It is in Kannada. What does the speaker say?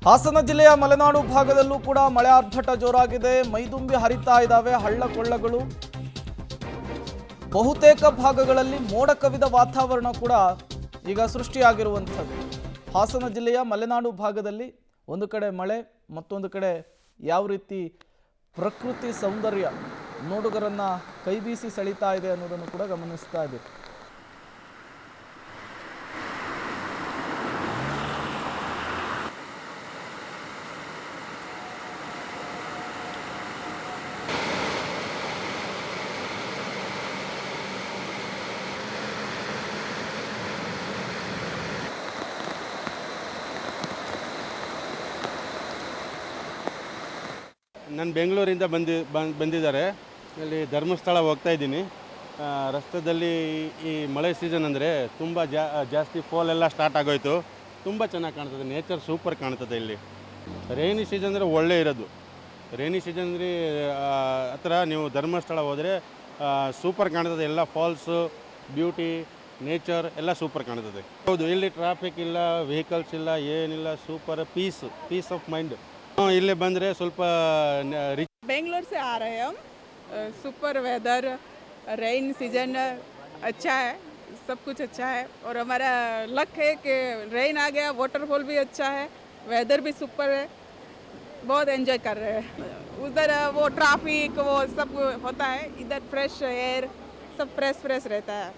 ಹಾಸನ ಜಿಲ್ಲೆಯ ಮಲೆನಾಡು ಭಾಗದಲ್ಲೂ ಕೂಡ ಮಳೆ ಆರ್ಭಟ ಜೋರಾಗಿದೆ. ಮೈದುಂಬಿ ಹರಿತಾ ಇದ್ದಾವೆ ಹಳ್ಳ ಕೊಳ್ಳಗಳು. ಬಹುತೇಕ ಭಾಗಗಳಲ್ಲಿ ಮೋಡ ಕವಿದ ವಾತಾವರಣ ಕೂಡ ಈಗ ಸೃಷ್ಟಿಯಾಗಿರುವಂಥದ್ದು. ಹಾಸನ ಜಿಲ್ಲೆಯ ಮಲೆನಾಡು ಭಾಗದಲ್ಲಿ ಒಂದು ಕಡೆ ಮಳೆ, ಮತ್ತೊಂದು ಕಡೆ ಯಾವ ರೀತಿ ಪ್ರಕೃತಿ ಸೌಂದರ್ಯ ನೋಡುಗರನ್ನ ಕೈಬೀಸಿ ಸೆಳೀತಾ ಇದೆ ಅನ್ನೋದನ್ನು ಕೂಡ ಗಮನಿಸ್ತಾ ಇದೆ. ನಾನು ಬೆಂಗಳೂರಿಂದ ಬಂದಿದ್ದಾರೆ. ಇಲ್ಲಿ ಧರ್ಮಸ್ಥಳ ಹೋಗ್ತಾ ಇದ್ದೀನಿ. ರಸ್ತೆಯಲ್ಲಿ ಈ ಮಳೆ ಸೀಸನ್ ಅಂದರೆ ತುಂಬ ಜಾಸ್ತಿ ಫಾಲ್ ಎಲ್ಲ ಸ್ಟಾರ್ಟ್ ಆಗೋಯ್ತು. ತುಂಬ ಚೆನ್ನಾಗಿ ಕಾಣ್ತದೆ, ನೇಚರ್ ಸೂಪರ್ ಕಾಣ್ತದೆ ಇಲ್ಲಿ. ರೈನಿ ಸೀಸನ್ ಅಂದರೆ ಒಳ್ಳೆ ಇರೋದು. ರೈನಿ ಸೀಸನ್ ಅಂದರೆ ಹತ್ರ ನೀವು ಧರ್ಮಸ್ಥಳ ಹೋದರೆ ಸೂಪರ್ ಕಾಣ್ತದೆ. ಎಲ್ಲ ಫಾಲ್ಸು, ಬ್ಯೂಟಿ, ನೇಚರ್ ಎಲ್ಲ ಸೂಪರ್ ಕಾಣ್ತದೆ. ಹೌದು, ಇಲ್ಲಿ ಟ್ರಾಫಿಕ್ ಇಲ್ಲ, ವೆಹಿಕಲ್ಸ್ ಇಲ್ಲ, ಏನಿಲ್ಲ. Super peace of mind. इल्ले बंदरे स्वल्प बेंगलोर से आ रहे हैं हम. सुपर वेदर, रेन सीजन अच्छा है, सब कुछ अच्छा है. और हमारा लक है कि रेन आ गया, वाटरफॉल भी अच्छा है, वेदर भी सुपर है. बहुत एंजॉय कर रहे हैं. उधर वो ट्रैफिक वो सब होता है, इधर फ्रेश एयर, सब फ्रेश रहता है.